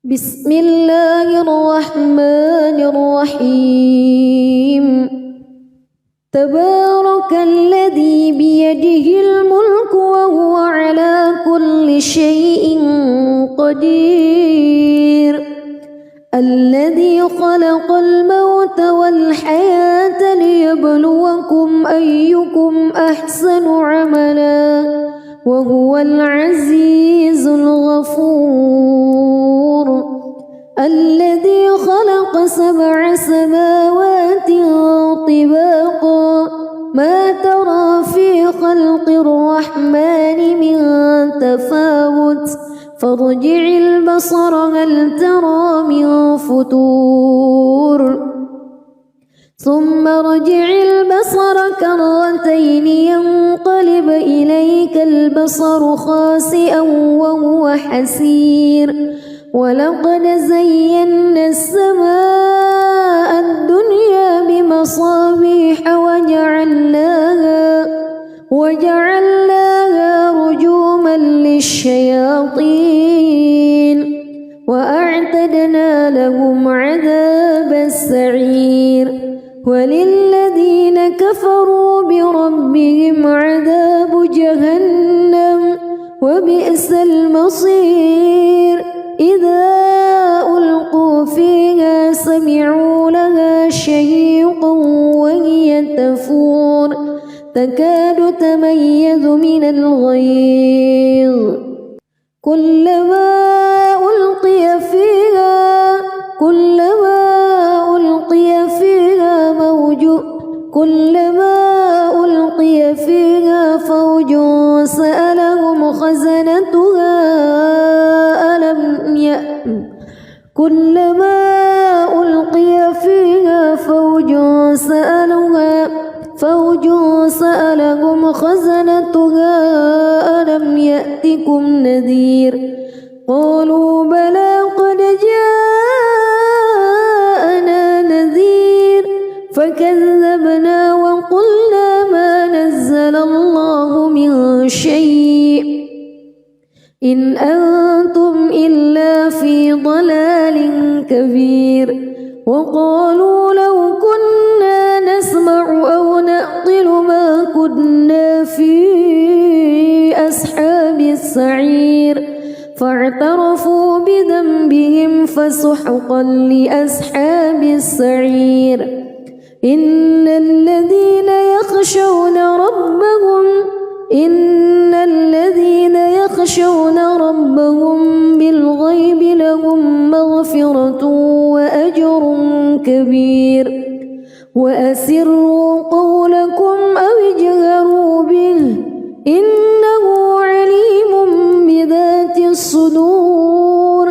بسم الله الرحمن الرحيم تبارك الذي بيده الملك وهو على كل شيء قدير الذي خلق الموت والحياة ليبلوكم أيكم أحسن عملا وهو العزيز الغفور الذي خلق 7 سماوات طباقا ما ترى في خلق الرحمن من تفاوت فارجع البصر هل ترى من فتور ثم ارجع البصر كرتين ينقلب إليك البصر خاسئا وهو حسير ولقد زينا السماء الدنيا بمصابيح وجعلناها رجوما للشياطين وأعتدنا لهم عذاب السعير وللذين كفروا بربهم عذاب جهنم وبئس المصير إذا ألقوا فيها سمعوا لها شهيقا وهي تفور تكاد تميز من الغيظ كلما ألقي فيها فوج سألهم خزنتها ألم يأتكم نذير قالوا بلى قد جاءنا نذير فكذبنا وقلنا ما نزل الله من شيء إن أنتم إلا في ضلال كبير وقالوا لو كنا نسمع أو نعقل ما كنا في أصحاب السعير فاعترفوا بذنبهم فسحقا لأصحاب السعير إن الذين يخشون ربهم بالغيب لهم مغفرة وأجر كبير وأسروا قولكم أو اجهروا به إنه عليم بذات الصدور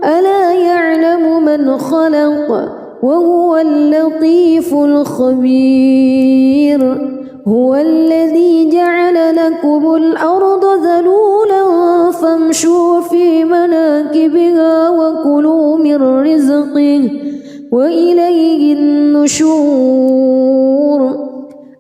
ألا يعلم من خلق وهو اللطيف الخبير هو الذي جعل لكم الأرض ذلولا فامشوا في مناكبها وكلوا من رزقه وإليه النشور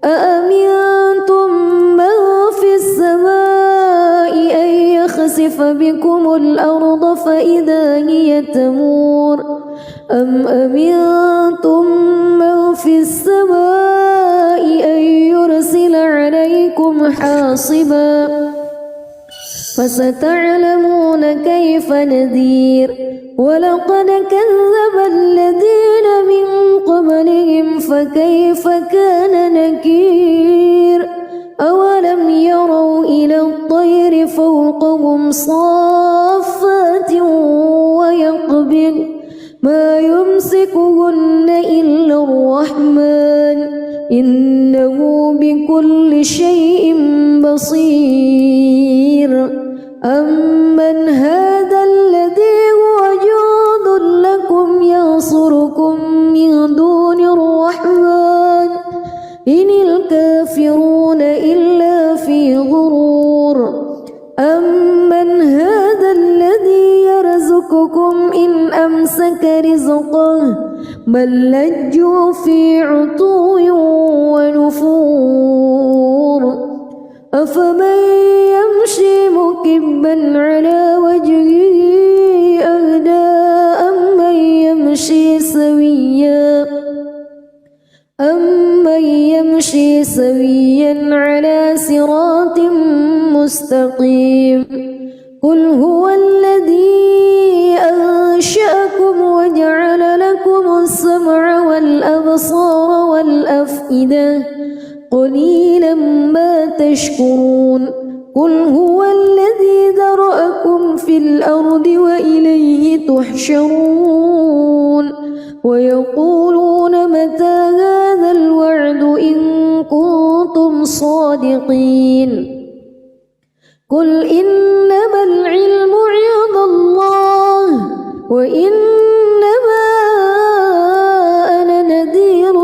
أأمنتم من في السماء أن يخسف بكم الأرض فإذا هي تمور أم أمنتم من في السماء أن يرسل عليكم حاصبا فستعلمون كيف نذير ولقد كذب الذين من قبلهم فكيف كان نكير أولم يروا إلى الطير فوقهم صافات ويقبض ما يمسكهن إلا الرحمن إنه بكل شيء بصير أمن هذا الذي هو جند لكم ينصركم من دون الرحمن إن الكافرون إلا في غرور أمن هذا الذي يرزقكم إن أمسك رزقه بل لجوا في عتو ونفور أفمن يمشي مكبا على وجهه أهدى سويا على صراط مستقيم قل هو الذي أنشأكم وجعل لكم السمع والأبصار والأفئدة قليلا ما تشكرون قل هو الذي ذرأكم في الأرض وإليه تحشرون ويقولون متى هذا الوعد إن كنتم صادقين قل إنما العلم عند الله وإنما أنا نذير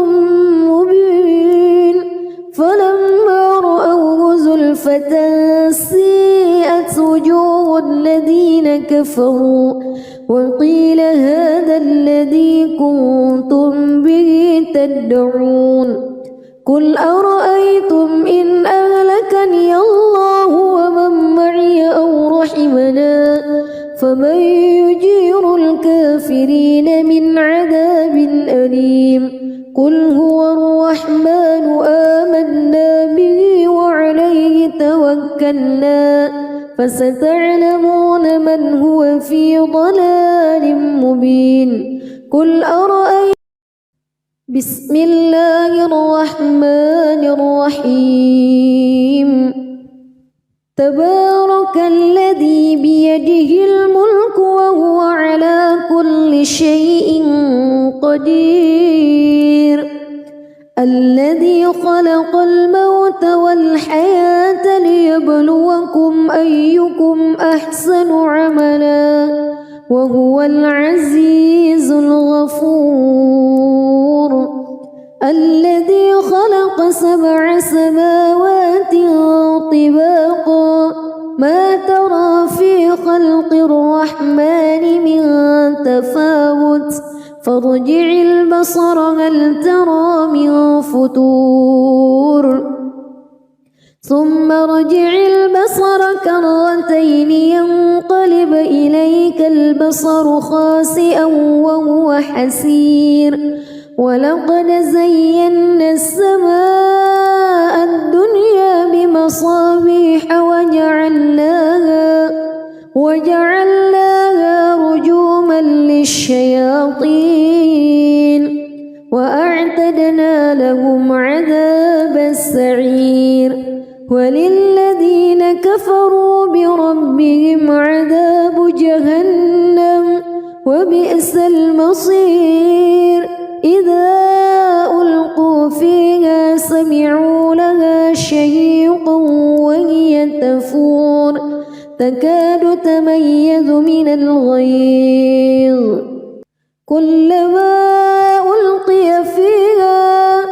مبين فلما رأوه زلفة سيئت وجوه الذين كفروا وقيل هذا الذي كنتم به تدعون قل أرأيتم إن أهلكني الله ومن معي أو رحمنا فمن يجير الكافرين من عذاب أليم قل هو الرحمن آمنا به وعليه توكلنا فستعلمون من هو في ضلال مبين قل أرأيتم بسم الله الرحمن الرحيم تبارك الذي بيده الملك وهو على كل شيء قدير الذي خلق الموت والحياة ليبلوكم أيكم أحسن عملا وهو العزيز الغفور الذي خلق 7 سماوات طباقا ما ترى في خلق الرحمن من تفاوت فارجع البصر هل ترى من فتور ثم ارجع البصر كرتين ينقلب إليك البصر خاسئا وهو حسير ولقد زينا السماء الدنيا بمصابيح وجعلناها رجوما للشياطين وأعتدنا لهم عذاب السعير وللذين كفروا بربهم عذاب جهنم وبئس المصير إذا ألقوا فيها سمعوا لها شهيقا وهي تفور تكاد تميز من الغيظ كلما ألقي فيها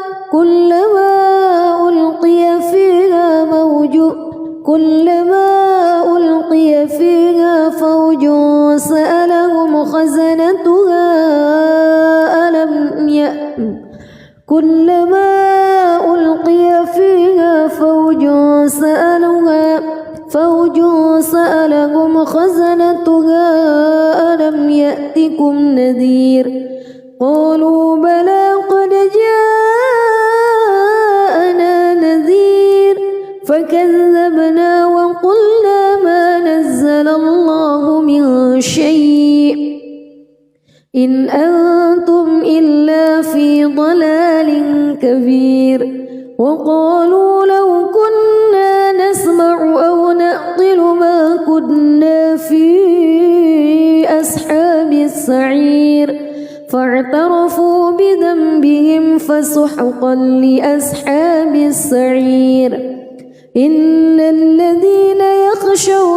فوج سألهم خزنتها كلما ألقي فيها فوج سألهم خزنتها ألم يأتكم نذير قالوا بلى قد جاءنا نذير فكذبنا وقلنا ما نزل الله من شيء إن أنتم إلا في ضلال كبير وقالوا لو كنا نسمع أو نعقل ما كنا في أصحاب السعير فاعترفوا بذنبهم فسحقا لأصحاب السعير إن الذين يخشون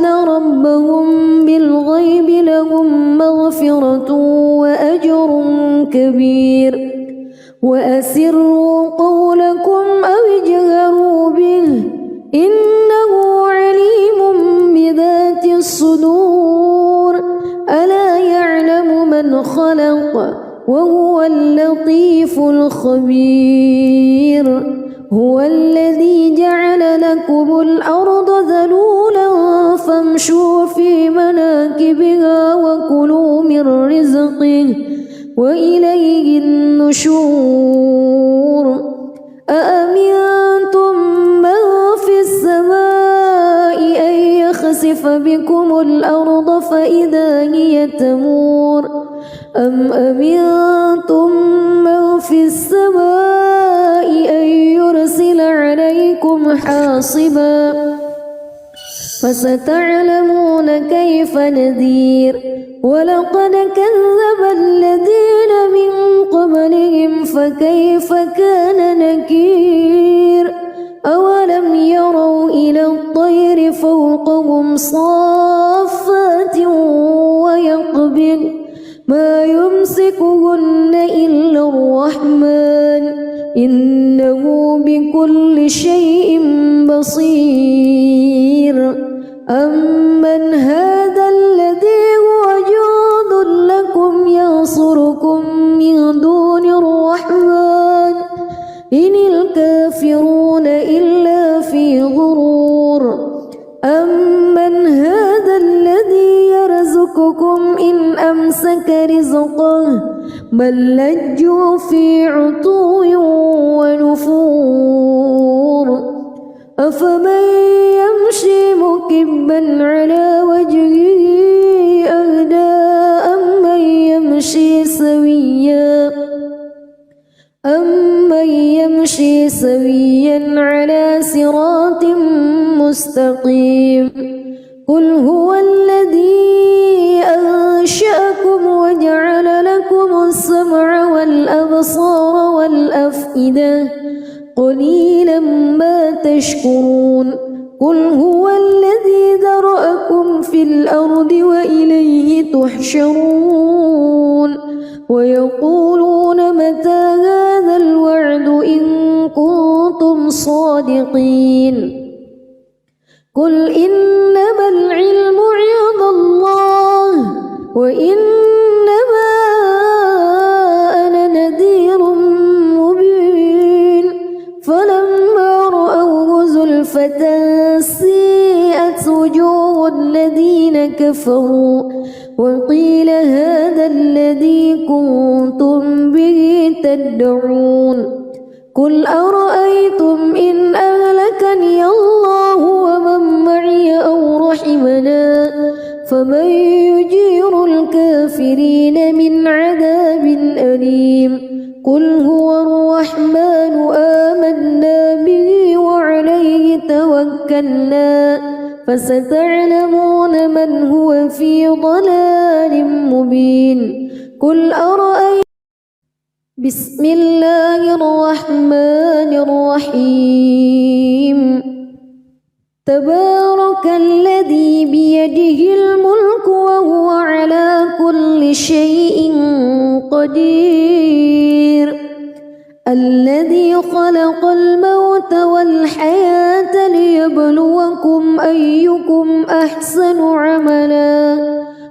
ربهم بالغيب لهم مغفرة وأجر كبير وأسروا قولكم أو اجهروا به إنه عليم بذات الصدور ألا يعلم من خلق وهو اللطيف الخبير هو الذي جعل لكم الأرض ذلولا فامشوا في مناكبها وكلوا من رزقه وإليه النشور أأمنتم من في السماء أن يخسف بكم الأرض فإذا هي تمور أم أمنتم من في السماء أن يرسل عليكم حاصبا فستعلمون كيف نذير ولقد كذب الذين من قبلهم فكيف كان نكير أولم يروا إلى الطير فوقهم صافات ويقبض ما يمسكهن إلا الرحمن إنه بكل شيء بصير أمن هذا الذي هو جند لكم ينصركم من دون الرحمن إن الكافرون إلا في غرور أمن هذا الذي يرزقكم إن أمسك رزقه بل لجوا في عتو ونفور أفمن يمشي مكبا على وجهه أهدى أمن يمشي سويا على صراط مستقيم قل هو الذي أنشأكم وجعل لكم السمع والأبصار والأفئدة قليلا ما تشكرون قل هو الذي ذرأكم في الأرض وإليه تحشرون ويقولون متى هذا الوعد إن كنتم صادقين قل إنما العلم عند الله وإنما أنا نذير مبين فلما رأوه زلفة سيئت وجوه الذين كفروا وقيل هذا الذي كنتم به تدعون قل أرأيتم إن أهلكني الله ومن معي أو رحمنا فمن يجير الكافرين من عذاب أليم قل هو الرحمن آمنا به وعليه توكلنا فستعلمون من هو في ضلال مبين قل أرأيتم بسم الله الرحمن الرحيم تبارك الذي بيده الملك وهو على كل شيء قدير الذي خلق الموت والحياة ليبلوكم أيكم أحسن عملا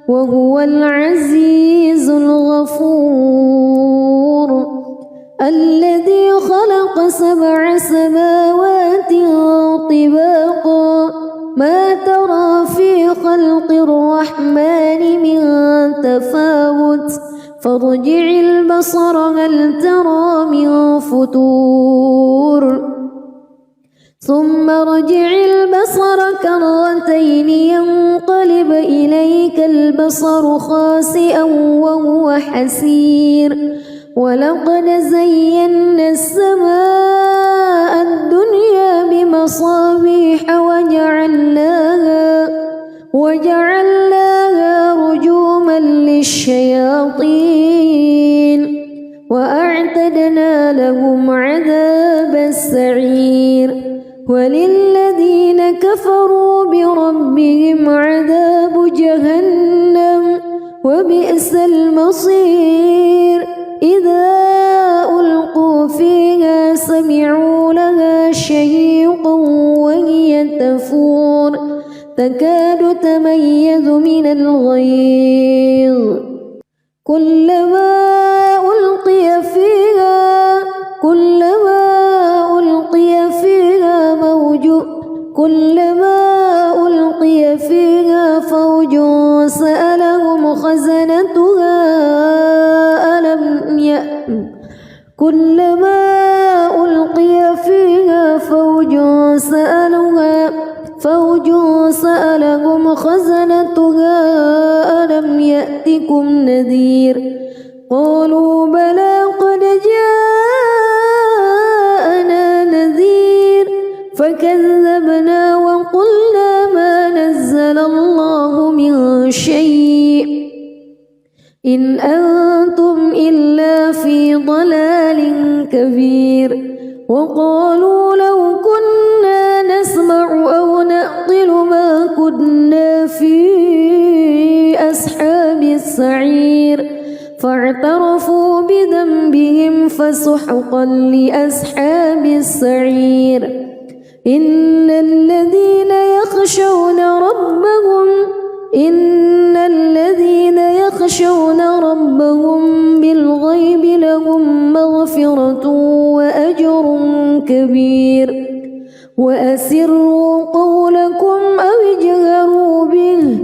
وهو العزيز الغفور الذي خلق 7 سماوات طباقا ما ترى في خلق الرحمن من تفاوت فارجع البصر هل ترى من فتور ثم ارجع البصر كرتين ينقلب إليك البصر خاسئا وهو حسير ولقد زينا السماء الدنيا بمصابيح وجعلناها رجوما للشياطين وأعتدنا لهم عذاب السعير وللذين كفروا بربهم عذاب جهنم وبئس المصير إذا ألقوا فيها سمعوا لها شهيقا وهي تفور تكاد تميز من الغيظ كلما ألقي فيها فوج سألهم خزنتها ألم كلما ألقي فيها فوج سألهم خزنتها ألم يأتكم نذير قالوا بلى قد جاءنا نذير فكذبنا وقلنا ما نزل الله من شيء إن أنتم إلا في ضلال كبير وقالوا لو كنا نسمع أو نعقل ما كنا في أصحاب السعير فاعترفوا بذنبهم فسحقا لأصحاب السعير إن الذين يخشون ربهم بالغيب لهم مغفرة وأجر كبير وأسروا قولكم أو اجهروا به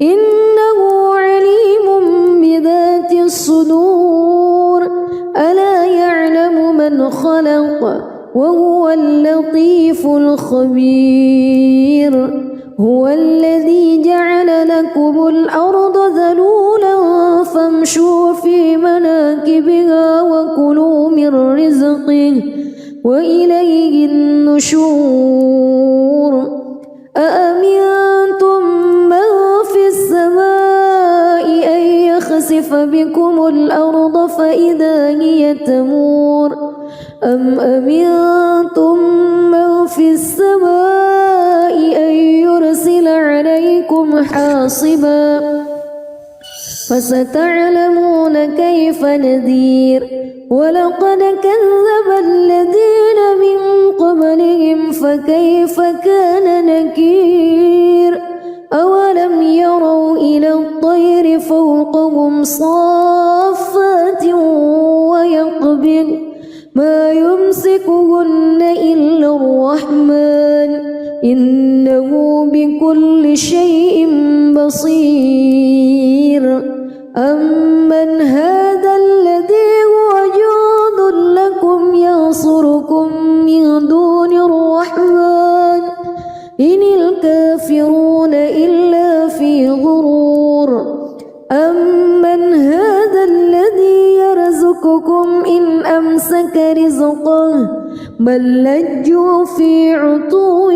إنه عليم بذات الصدور ألا يعلم من خلق وهو اللطيف الخبير هو الذي جعل لكم الأرض ذلولا فامشوا في مناكبها وكلوا من رزقه وإليه النشور أأمنتم من في السماء أن يخسف بكم الأرض فإذا هي تمور أم أمنتم من في السماء أن يرسل عليكم حاصبا فستعلمون كيف نذير ولقد كذب الذين من قبلهم فكيف كان نكير أولم يروا إلى الطير فوقهم صافات ويقبض ما يمسكهن إلا الرحمن إنه بكل شيء بصير أمن هذا الذي هو جند لكم ينصركم من دون الرحمن إن الكافرون إلا في غرور أمن هذا الذي يرزقكم إن أمسك رزقه بل لجوا في عتو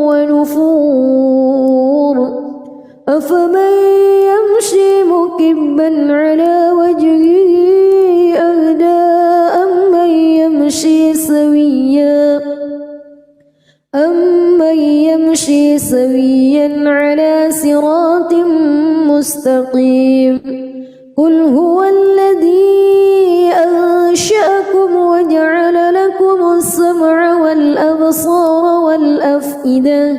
ونفور أفمن يمشي مكبا على وجهه أهدى أمن يمشي سويا على صراط مستقيم قل هو الذي أنشأكم وجعل لكم السمع والأبصار والأفئدة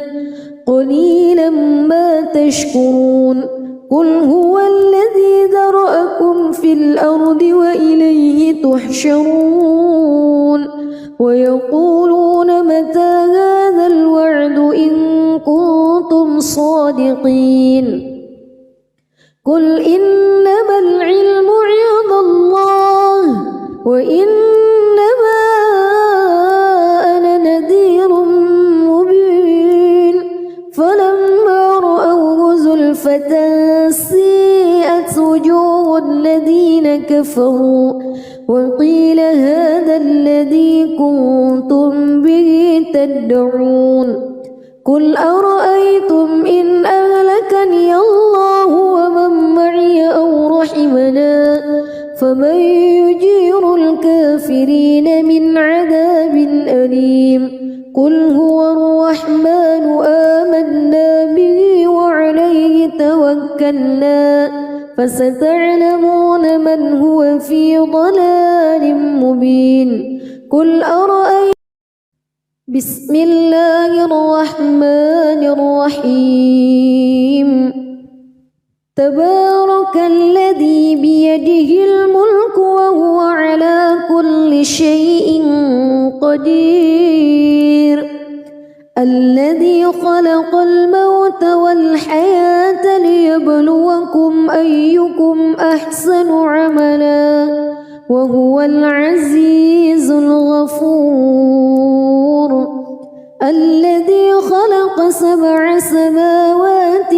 قليلا ما تشكرون قل هو الذي ذرأكم في الأرض وإليه تحشرون ويقولون متى هذا الوعد إن كنتم صادقين قل إنما العلم عند الله وإنما أنا نذير مبين فلما رأوه زلفة سيئت وجوه الذين كفروا وقيل هذا الذي كنتم به تدعون قل أرأيتم إن أهلكني الله ومن معي أو رحمنا فمن يجير الكافرين من عذاب أليم قل هو الرحمن آمنا به وعليه توكلنا فستعلمون من هو في ضلال مبين قل أرأيتم بسم الله الرحمن الرحيم تبارك الذي بيده الملك وهو على كل شيء قدير الذي خلق الموت والحياة ليبلوكم أيكم أحسن عملا وهو العزيز الغفور الذي خلق 7 سماوات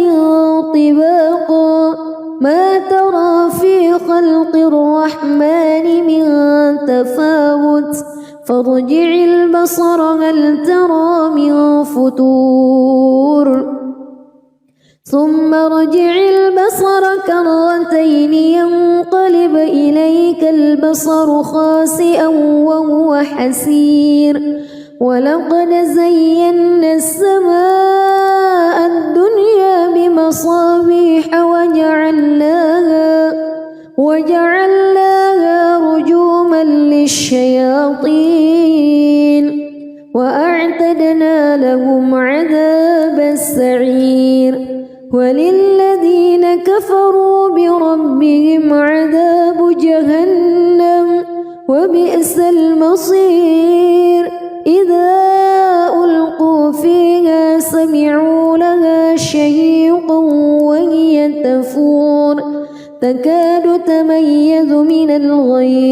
طباقا ما ترى في خلق الرحمن من تفاوت فارجع البصر هل ترى من فتور ثم ارجع البصر كرتين ينقلب إليك البصر خاسئا وهو حسير ولقد زينا السماء الدنيا بمصابيح وجعلناها رجوما للشياطين وأعتدنا لهم عذاب السعير وللذين كفروا بربهم عذاب جهنم وبئس المصير إذا ألقوا فيها سمعوا لها شهيقا وهي تفور تكاد تميز من الغيظ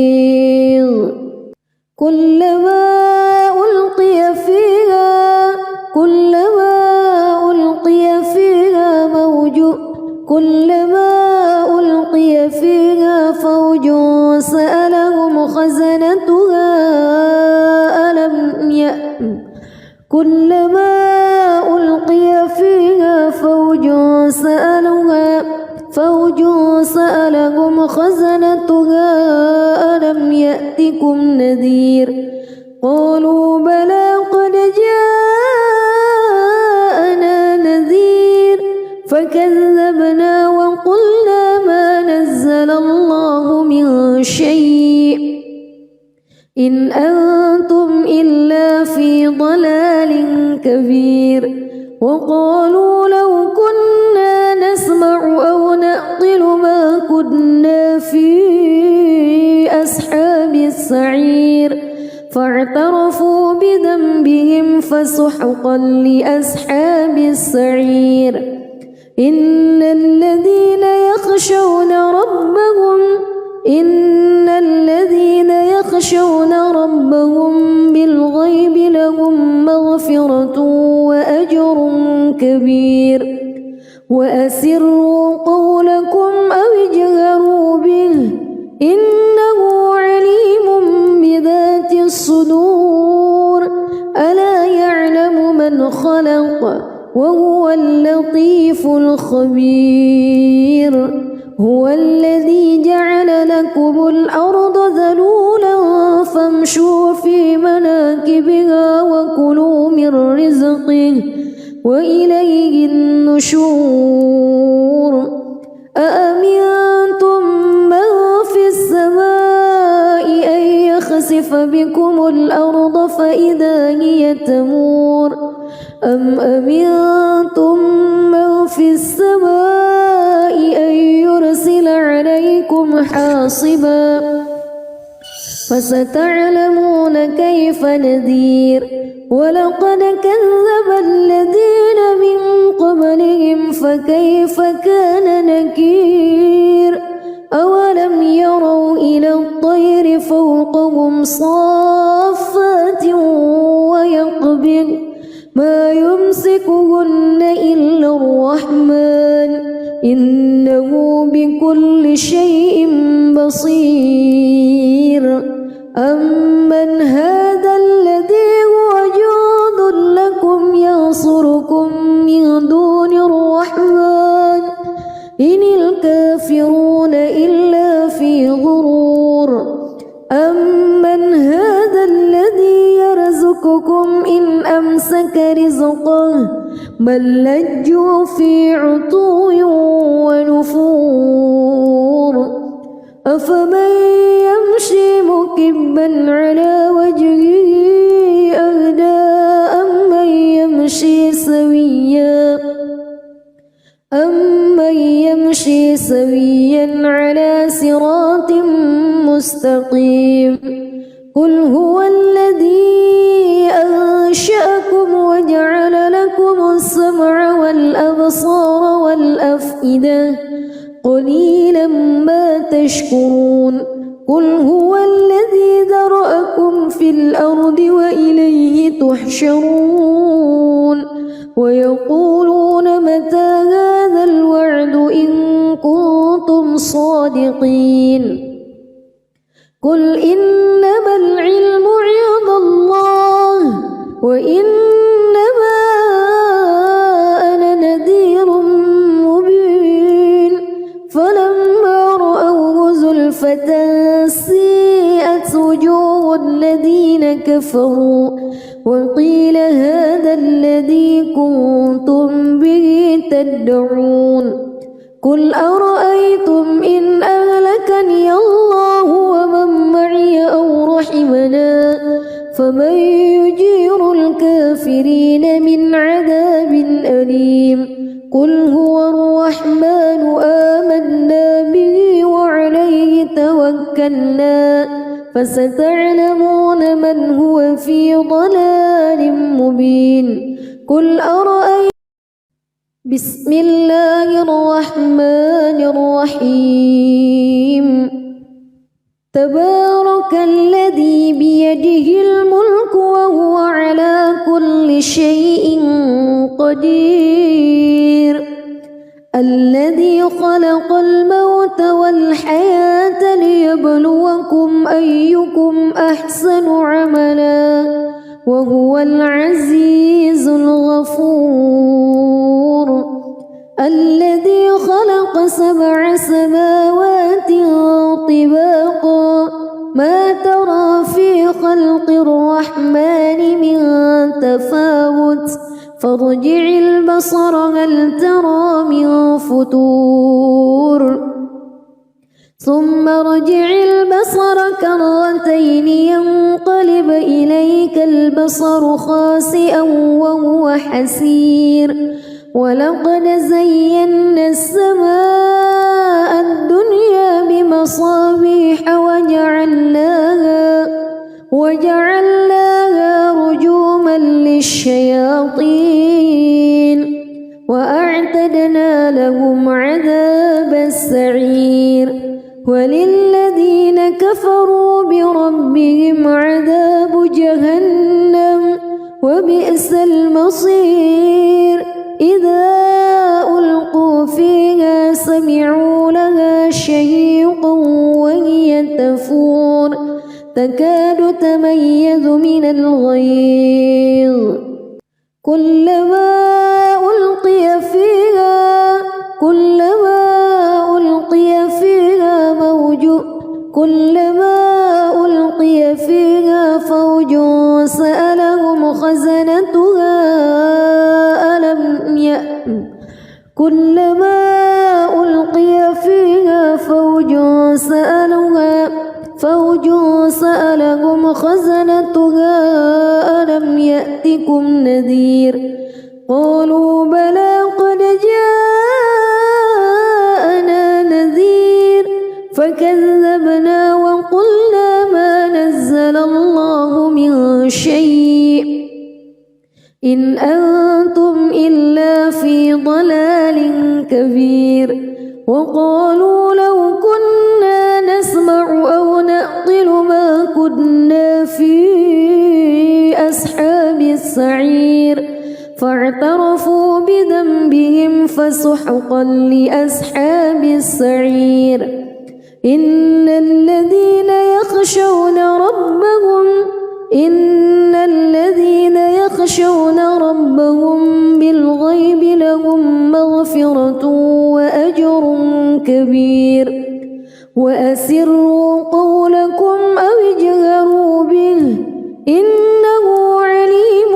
كلما ألقي فيها فوج سألهم خزنتها ألم يأتكم نذير قالوا بلى قد جاءنا نذير فكذبنا وقلنا ما نزل الله من شيء إن أنتم إلا في ضلال كبير وقالوا لو كنا نسمع أو نعقل ما كنا في أصحاب السعير فاعترفوا بذنبهم فسحقا لأصحاب السعير إن الذين يخشون ربهم بالغيب لهم مغفرة وأجر كبير وأسروا قولكم أو اجهروا به إنه عليم بذات الصدور ألا يعلم من خلق وهو اللطيف الخبير هو الذي جعل لكم الأرض ذلولا فامشوا في مناكبها وكلوا من رزقه وإليه النشور أأمنتم من في السماء أن يخسف بكم الأرض فإذا هي تمور أم أمنتم من في السماء أن يرسل عليكم حاصبا فستعلمون كيف نذير ولقد كذب الذين من قبلهم فكيف كان نكير أولم يروا إلى الطير فوقهم صافات ويقبض ما يمسكهن إلا الرحمن إنه بكل شيء بصير أمن هذا الذي هو جند لكم ينصركم من دون الرحمن إن الكافرون إلا في غرور أمن هذا الذي يرزقكم إن أمسك رزقه بل لجوا في عتو ونفور أفمن يمشي مكبا على وجهه أهدى أمن يمشي سويا على صراط مستقيم قل هو الذي أنشأكم وجعل لكم السمع والأبصار والأفئدة قليلا ما تشكرون قل هو الذي ذرأكم في الأرض وإليه تحشرون ويقولون متى هذا الوعد إن كنتم صادقين قل إنما العلم عند الله وإنما أنا نذير مبين فلما رأوه زلفة سيئت وجوه الذين كفروا وقيل هذا الذي كنتم به تدعون قل أرأيتم إن أهلكني الله ومن معي أو رحمنا فمن يجير الكافرين من عذاب أليم قل هو الرحمن آمنا به وعليه توكلنا فستعلمون من هو في ضلال مبين قل أرأيتم بسم الله الرحمن الرحيم تبارك الذي بيده الملك وهو على كل شيء قدير الذي خلق الموت والحياة ليبلوكم أيكم أحسن عملا وهو العزيز الغفور الذي خلق 7 سماوات طباقا ما ترى في خلق الرحمن من تفاوت فارجع البصر هل ترى من فطور ثم ارجع البصر كرتين ينقلب إليك البصر خاسئا وهو حسير ولقد زينا السماء الدنيا بمصابيح وجعلناها رجوما للشياطين وأعتدنا لهم عذاب السعير وللذين كفروا بربهم عذاب جهنم وبئس المصير إذا ألقوا فيها سمعوا لها شهيقا وهي تفور تكاد تميز من الغيظ كلما ألقي فيها فوج سألهم خزنتها كلما ألقي فيها فوج سألهم خزنتها ألم يأتكم نذير قالوا بلى قد جاءنا نذير فكذبنا وقلنا ما نزل الله من شيء إن أنتم إلا في ضلال كبير وقالوا لو كنا نسمع أو نعقل ما كنا في أصحاب السعير فاعترفوا بذنبهم فسحقا لأصحاب السعير إن الذين يخشون ربهم بالغيب لهم مغفرة وأجر كبير وأسروا قولكم أو اجهروا به إنه عليم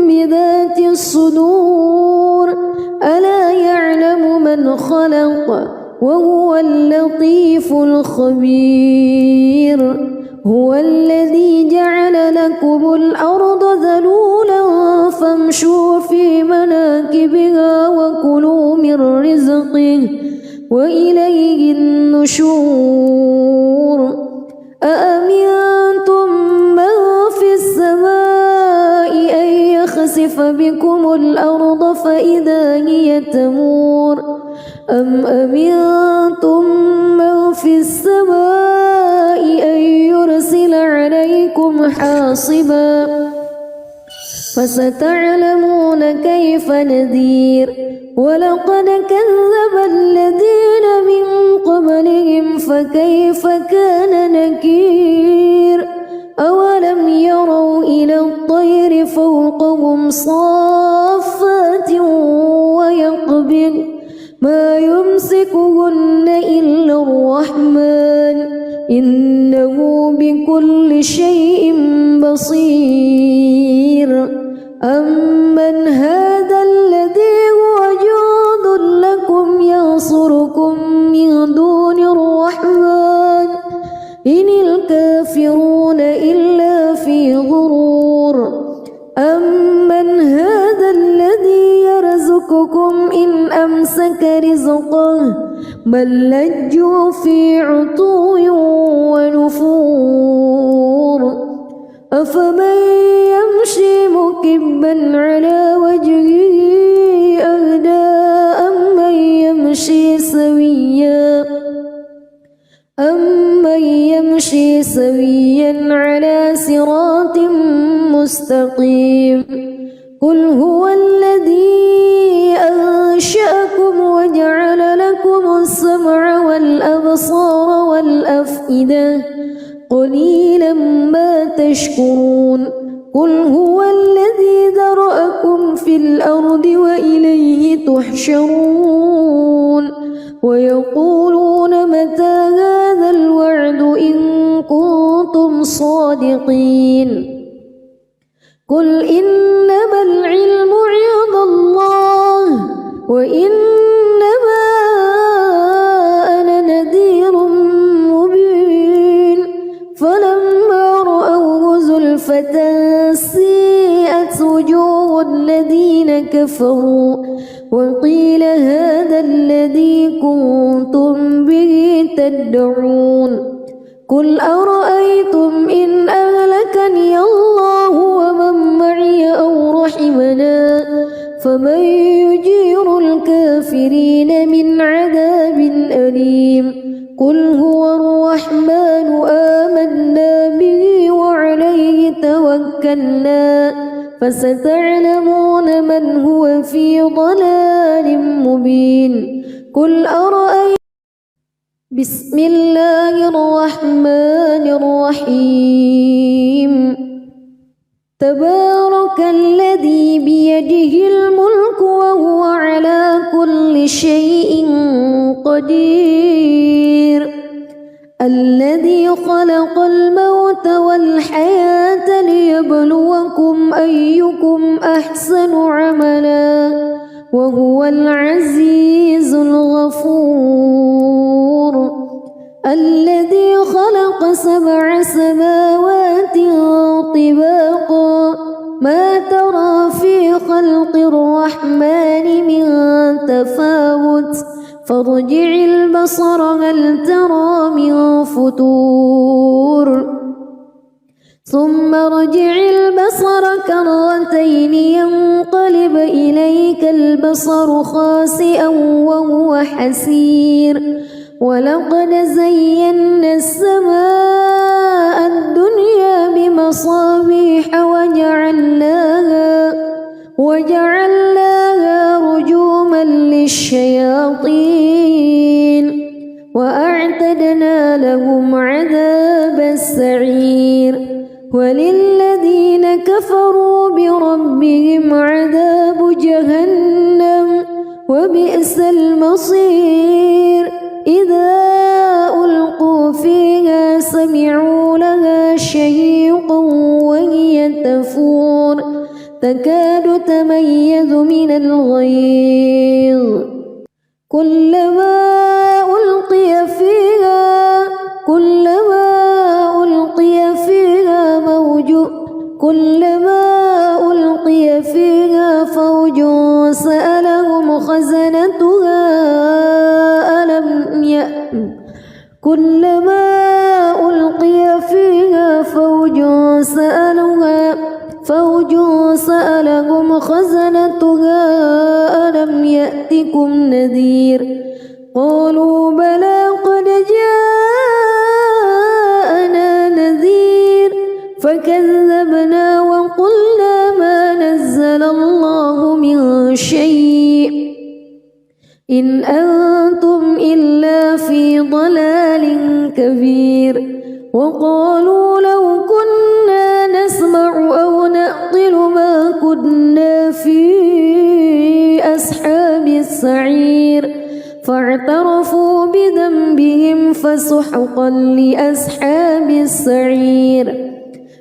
بذات الصدور ألا يعلم من خلق وهو اللطيف الخبير هو الذي جعل لكم الأرض ذلولا فامشوا في مناكبها وكلوا من رزقه وإليه النشور أأمنتم من في السماء أن يخسف بكم الأرض فإذا هي تمور أم أمنتم من في السماء عليكم حاصبا فستعلمون كيف نذير ولقد كذب الذين من قبلهم فكيف كان نكير أولم يروا إلى الطير فوقهم صافات ويقبض ما يمسكهن إلا الرحمن إنه بكل شيء بصير أمن هذا الذي هو جند لكم ينصركم من دون الرحمن إن الكافرون إلا في غرور أمن هذا الذي يرزقكم إن أمسك رزقه بل لجوا في عتو ونفور أفمن يمشي مكبا على وجهه أهدى أمن يمشي سويا على صراط مستقيم قل هو الذي أنشأكم وجعل لكم السمع والأبصار والأفئدة قليلا ما تشكرون قل هو الذي ذرأكم في الأرض وإليه تحشرون ويقولون متى هذا الوعد إن كنتم صادقين قل إنما العلم عند الله وإنما أنا نذير مبين فلما رأوه زلفة سيئت وجوه الذين كفروا وقيل هذا الذي كنتم به تدعون قل أرأيتم إن أهلكني الله ومن معي أو رحمنا فمن يجير الكافرين من عذاب أليم قل هو الرحمن آمنا به وعليه توكلنا فستعلمون من هو في ضلال مبين قل أرأيتم بسم الله الرحمن الرحيم تبارك الذي بيده الملك وهو على كل شيء قدير الذي خلق الموت والحياة ليبلوكم أيكم أحسن عملا وهو العزيز الغفور الذي خلق 7 سماوات طباقا ما ترى في خلق الرحمن من تفاوت فارجع البصر هل ترى من فتور ثم ارجع البصر كرتين ينقلب إليك البصر خاسئا وهو حسير ولقد زينا السماء الدنيا بمصابيح وجعلناها رجوما للشياطين وأعتدنا لهم عذاب السعير وللذين كفروا بربهم عذاب جهنم وبئس المصير إذا ألقوا فيها سمعوا لها شهيقا وهي تفور تكاد تميز من الغيظ كلما ألقي فيها فوج سألهم خزنتها كلما ألقي فيها فوج سألهم خزنتها ألم يأتكم نذير قالوا بلى قد جاءنا نذير فكيف إن أنتم إلا في ضلال كبير وقالوا لو كنا نسمع أو نعقل ما كنا في أصحاب السعير فاعترفوا بذنبهم فسحقا لأصحاب السعير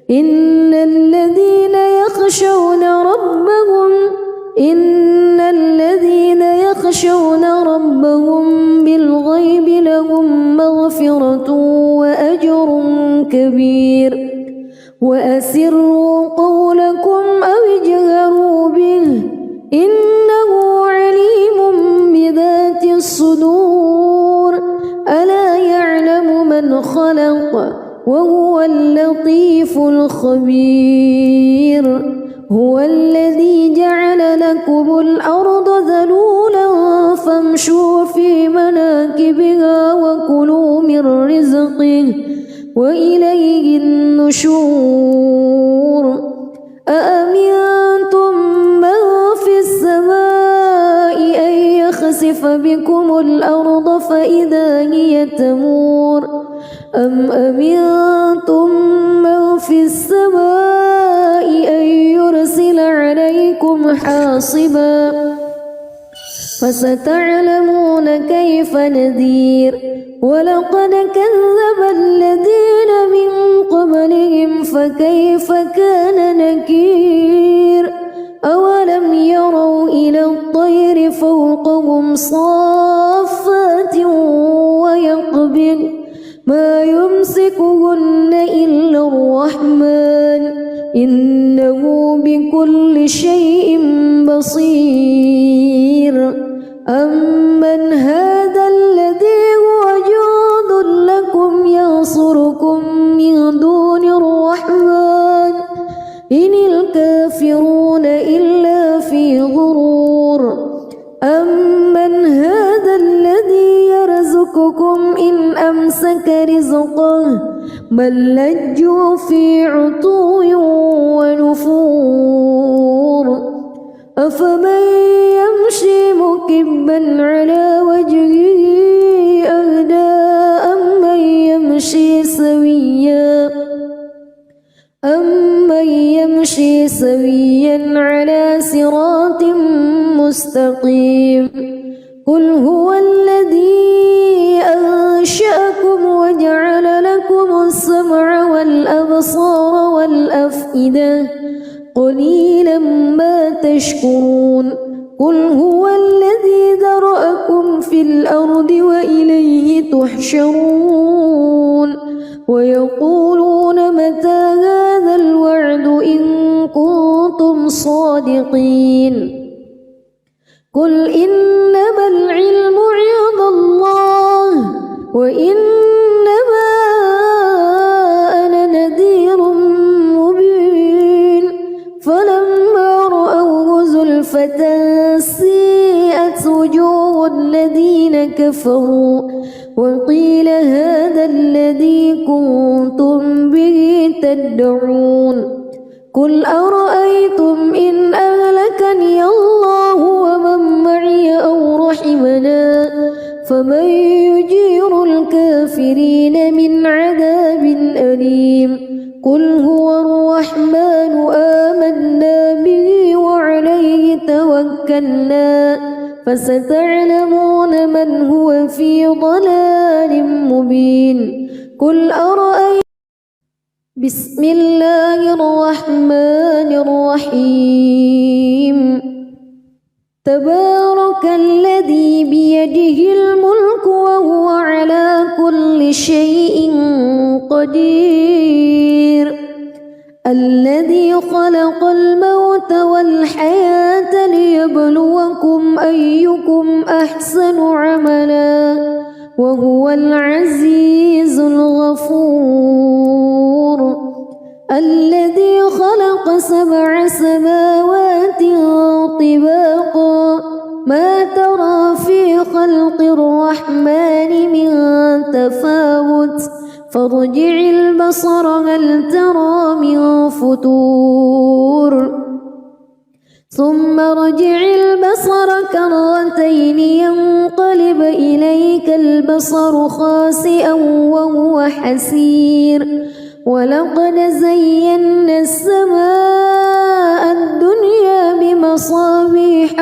إن الذين يخشون ربهم بالغيب لهم مغفرة وأجر كبير وأسروا قولكم أو اجهروا به إنه عليم بذات الصدور ألا يعلم من خلق وهو اللطيف الخبير هو الذي جعل لكم الأرض ذلولا فامشوا في مناكبها وكلوا من رزقه وإليه النشور أأمنتم من في السماء أن يخسف بكم الأرض فإذا هي تمور أم أمنتم من في السماء أن يرسل عليكم حاصبا فستعلمون كيف نذير ولقد كذب الذين من قبلهم فكيف كان نكير أولم يروا إلى الطير فوقهم صافات ويقبض ما يمسكهن إلا الرحمن إنه بكل شيء بصير أمن هذا الذي هو جند لكم ينصركم من دون الرحمن إن الكافرون إلا في غرور أمن هذا الذي يرزقكم إن أمسك رزقه بل لجوا في عتو ونفور أفمن يمشي مكبا على وجهه أهدى أمن يمشي سويا على صراط مستقيم قل هو الذي أنشأكم وجعل لكم السمع والأبصار والأفئدة قليلا ما تشكرون قل هو الذي ذرأكم في الأرض وإليه تحشرون ويقولون متى هذا الوعد إن كنتم صادقين قل إنما العلم عند الله وإنما أنا نذير مبين فلما رأوه زلفة سيئت وجوه الذين كفروا وقيل هذا الذي كنتم به تدعون قل أرأيتم إن أهلكني الله ومن معي أو رحمنا فمن يجير الكافرين من عذاب أليم قل هو الرحمن آمنا به وعليه توكلنا فستعلمون من هو في ضلال مبين قل أرأيتم بسم الله الرحمن الرحيم تبارك الذي بيده الملك وهو على كل شيء قدير الذي خلق الموت والحياة ليبلوكم أيكم أحسن عملا وهو العزيز الغفور الذي خلق 7 سماوات طباقا ما ترى في خلق الرحمن من تفاوت فارجع البصر هل ترى من فتور ثم ارجع البصر كرتين ينقلب إليك البصر خاسئا وهو حسير ولقد زينا السماء الدنيا بمصابيح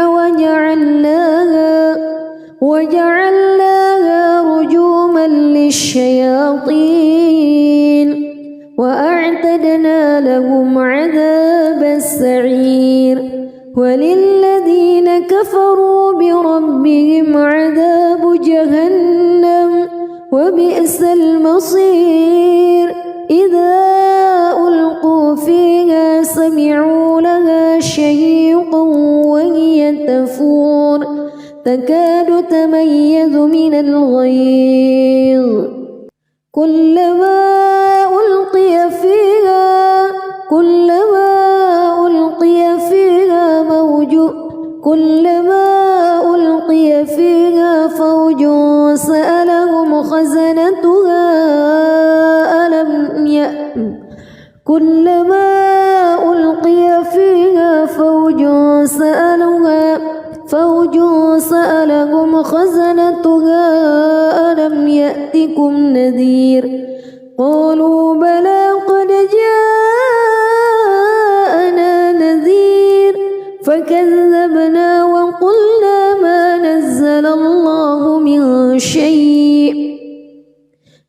وجعلناها رجوما للشياطين وأعتدنا لهم عذاب السعير وللذين كفروا بربهم عذاب جهنم وبئس المصير إذا ألقوا فيها سمعوا لها شهيقا وهي تفور تكاد تميز من الغيظ كلما ألقي فيها فوج سألهم خزنتها ألم يأتكم نذير قالوا بلى قد جاءنا نذير فكذبنا وقلنا ما نزل الله من شيء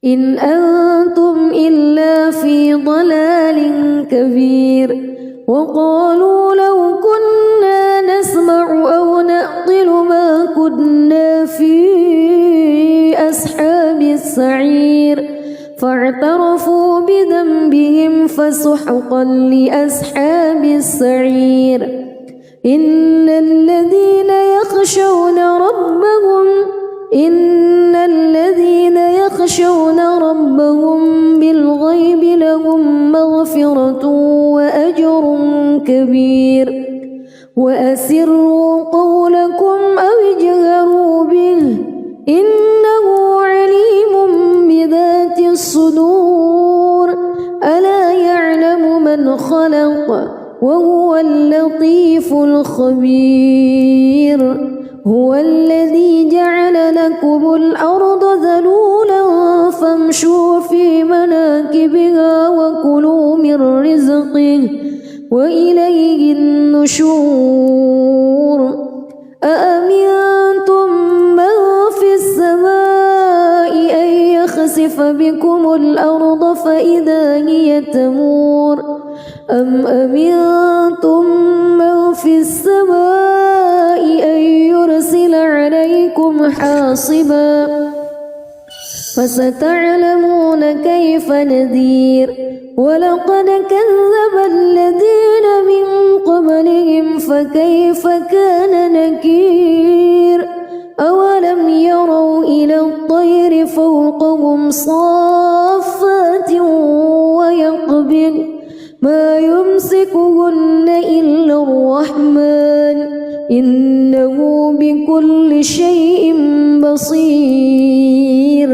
إن أنتم إلا في ضلال كبير وقالوا لو كنا نسمع أو نعقل ما كنا في أصحاب السعير فاعترفوا بذنبهم فسحقا لأصحاب السعير إن الذين يخشون ربهم بالغيب لهم مغفرة وأجر كبير وأسروا قولكم أو اجهروا به إنه عليم بذات الصدور ألا يعلم من خلق وهو اللطيف الخبير هو الذي جعل لكم الأرض ذلولا فامشوا في مناكبها وكلوا من رزقه وإليه النشور أأمنتم من في السماء أن يخسف بكم الأرض فإذا هي تمور أم أمنتم من في السماء أن يرسل عليكم حاصبا فستعلمون كيف نذير ولقد كذب الذين من قبلهم فكيف كان نكير أولم يروا إلى الطير فوقهم صافات ويقبض ما يمسكهن إلا الرحمن إنه بكل شيء بصير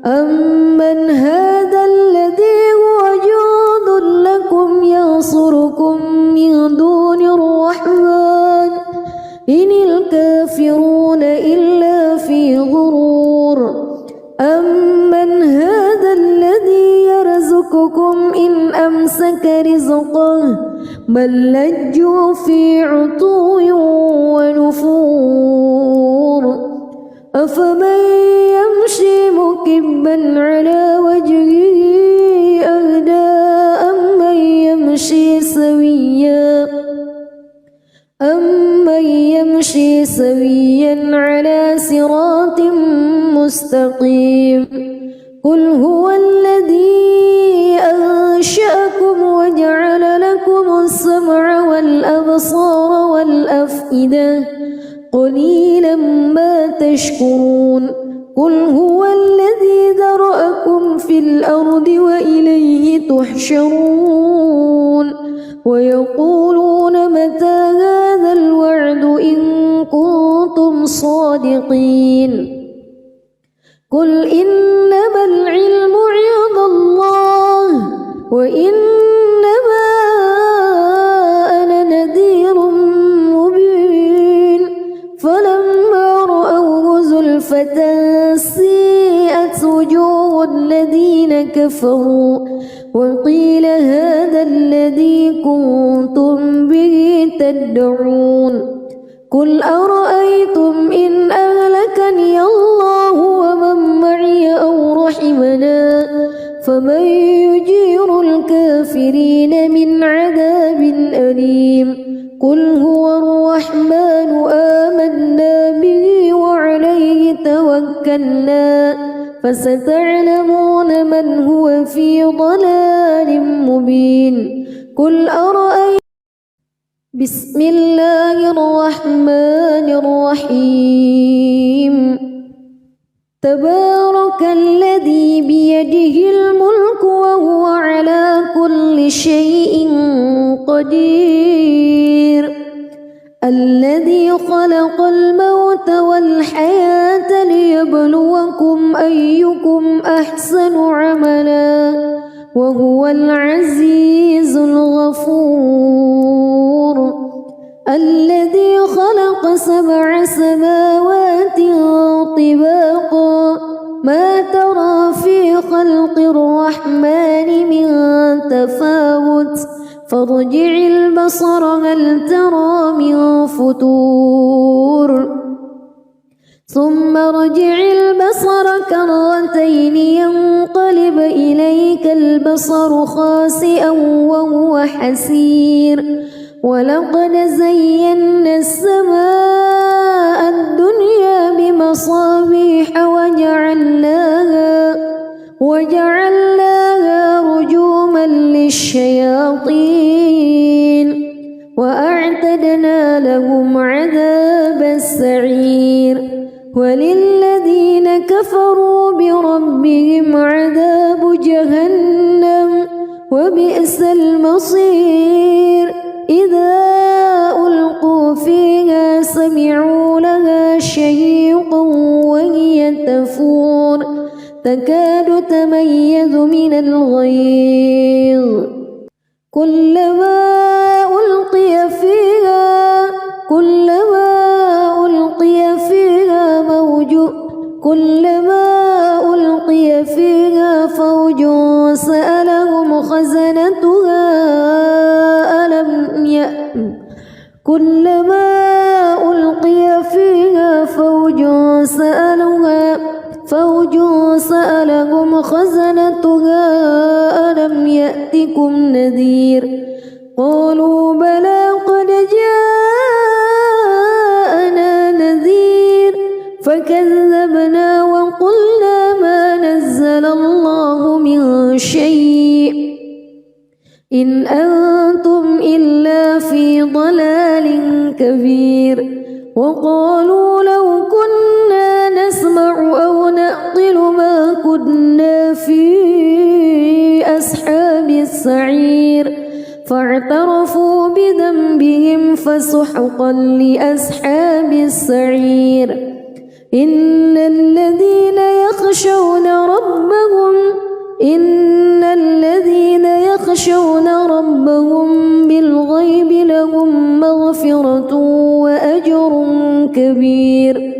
أمن هذا الذي هو جند لكم ينصركم من دون الرحمن إن الكافرون إلا في غرور أمن هذا الذي يرزقكم إن أمسك رزقه بل لجوا في عتو ونفور أفمن يمشي مكبا على وجهه أهدى أمن يمشي سويا على صراط مستقيم قل هو الذي أنشأكم وجعل لكم السمع والأبصار والأفئدة قليلا ما تشكرون قل هو الذي ذرأكم في الأرض وإليه تحشرون ويقولون متى هذا الوعد إن كنتم صادقين قل إنما العلم عند الله وإنما أنا نذير سيئت وجوه الذين كفروا وقيل هذا الذي كنتم به تدعون قل أرأيتم إن أهلكني الله ومن معي أو رحمنا فمن يجير الكافرين من عذاب أليم قل هو الرحمن آمنا به وعليه توكلنا فستعلمون من هو في ضلال مبين قل أرأيتم بسم الله الرحمن الرحيم تبارك الذي بيده الملك وهو على كل شيء قدير الذي خلق الموت والحياة ليبلوكم أيكم أحسن عملا وهو العزيز الغفور الذي خلق 7 سماوات طباقا ما ترى في خلق الرحمن من تفاوت فارجع البصر هل ترى من فطور ثم ارجع البصر كرتين ينقلب إليك البصر خاسئا وهو حسير ولقد زينا السماء الدنيا بمصابيح وجعلناها رجوما للشياطين وأعتدنا لهم عذاب السعير وللذين كفروا بربهم عذاب جهنم وبئس المصير إذا ألقوا فيها سمعوا لها شهيقا وهي تفور تكاد تميز من الغيظ كلما ألقي فيها فوج سألهم خزنتها كلما ألقي فيها فوج سألهم خزنتها ألم يأتكم نذير قالوا بلى قد جاءنا نذير فكذبنا وقلنا ما نزل الله من شيء إن أنتم إلا في ضلال كبير وقالوا لو كنا نسمع أو نعقل ما كنا في أصحاب السعير فاعترفوا بذنبهم فسحقا لأصحاب السعير إن الذين يخشون ربهم بالغيب لهم مغفرة وأجر كبير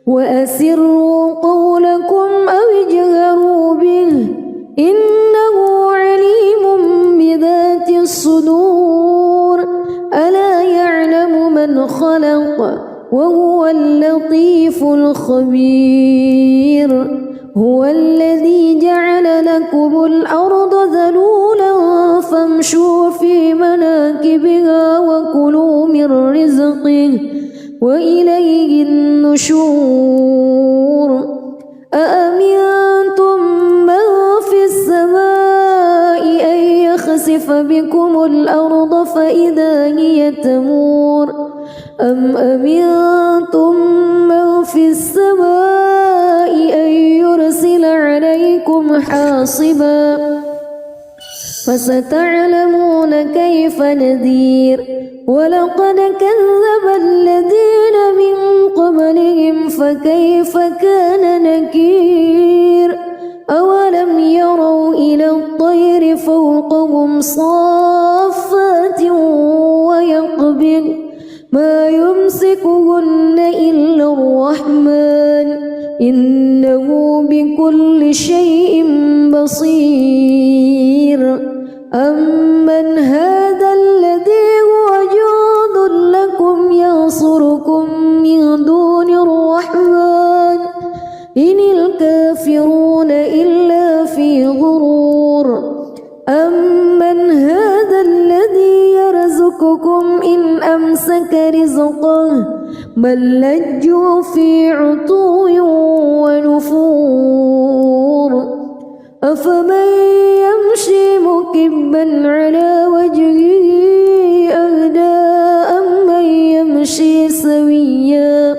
وأسروا قولكم أو اجهروا به إنه عليم بذات الصدور ألا يعلم من خلق وهو اللطيف الخبير هو الذي جعل لكم الأرض ذلولا فامشوا في مناكبها وكلوا من رزقه وإليه النشور أأمنتم من في السماء أن يخسف بكم الأرض فإذا هي تمور أم أمنتم من في السماء أن يرسل عليكم حاصبا فستعلمون كيف نذير ولقد كذب الذين من قبلهم فكيف كان نكير أولم يروا إلى الطير فوقهم صافات ويقبض ما يمسكهن إلا الرحمن إنه بكل شيء بصير أمن هذا الذي هو جند لكم ينصركم من دون الرحمن إن الكافرون إلا في غرور أمن هذا الذي يرزقكم إن أمسك رزقه بل لجوا في عتو ونفور أفمن يمشي مكبا على وجهه أهدى أمن يمشي سويا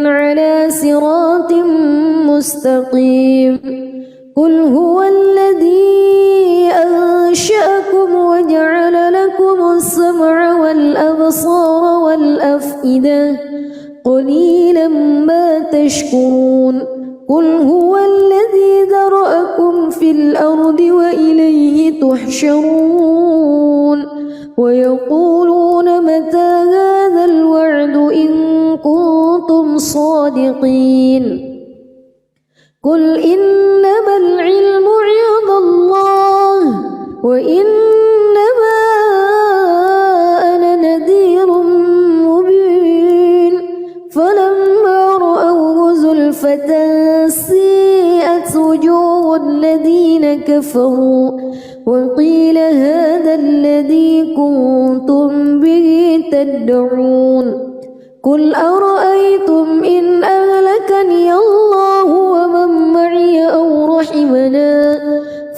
على صراط مستقيم قل هو الذي أنشأكم وجعل لكم السمع والأبصار والأفئدة قليلا ما تشكرون قل هو الذي ذرأكم في الأرض وإليه تحشرون ويقولون متى هذا الوعد إن كنتم صادقين قل إنما العلم عند الله وإنما أنا نذير مبين فلما رأوه زلفة سيئت وجوه الذين كفروا وقيل هذا الذي كنتم به تدعون قل أرأيتم إن أهلكني الله ومن معي أو رحمنا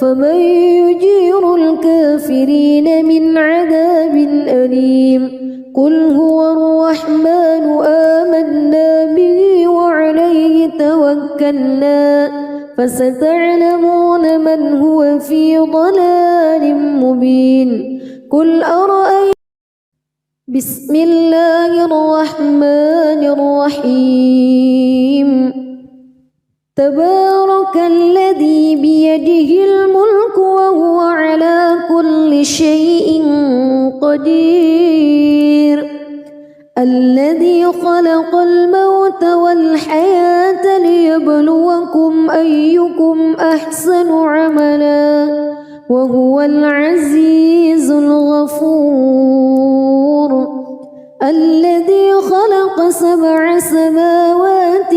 فمن يجير الكافرين من عذاب أليم قل هو الرحمن آمنا به وعليه توكلنا فستعلمون من هو في ضلال مبين قل أرأيتم بسم الله الرحمن الرحيم تبارك الذي بيده الملك وهو على كل شيء قدير الذي خلق الموت والحياة ليبلوكم أيكم أحسن عملا وهو العزيز الغفور الذي خلق 7 سماوات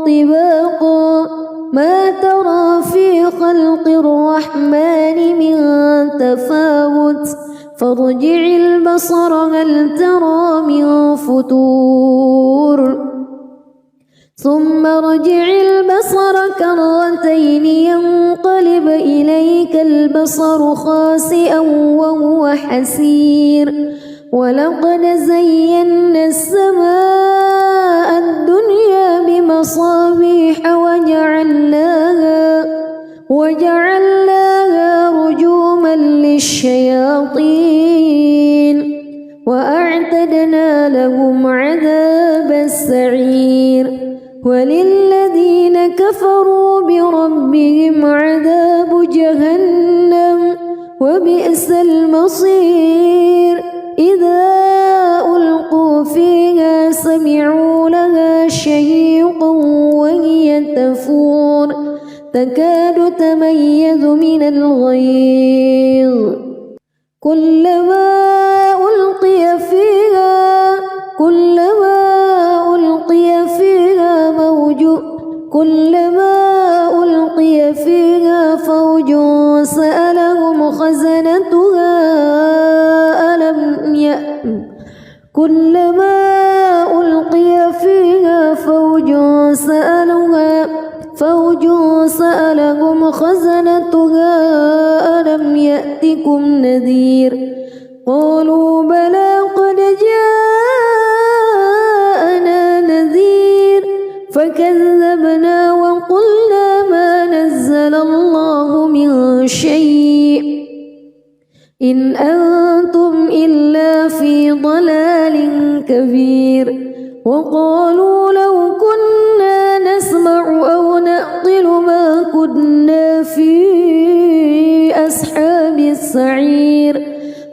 طباقا ما ترى في خلق الرحمن من تفاوت فارجع البصر هل ترى من فتور ثم ارجع البصر كرتين ينقلب إليك البصر خاسئا وهو حسير ولقد زينا السماء الدنيا بمصابيح وجعلناها رجوما للشياطين وأعتدنا لهم عذاب السعير وللذين كفروا بربهم عذاب جهنم وبئس المصير إذا ألقوا فيها سمعوا لها شهيقا وهي تفور تكاد تميز من الغيظ كلما ألقي فيها فوج سألهم خزنتها ألم يأتكم كلما ألقي فيها فوج سألهم خزنتها ألم يأتكم نذير قالوا بلى قد جاءنا نذير فكذبنا وقلنا ما نزل الله من شيء إن أنتم إلا في ضلال كبير وقالوا لو كنا نسمع أو نعقل ما كنا في أصحاب السعير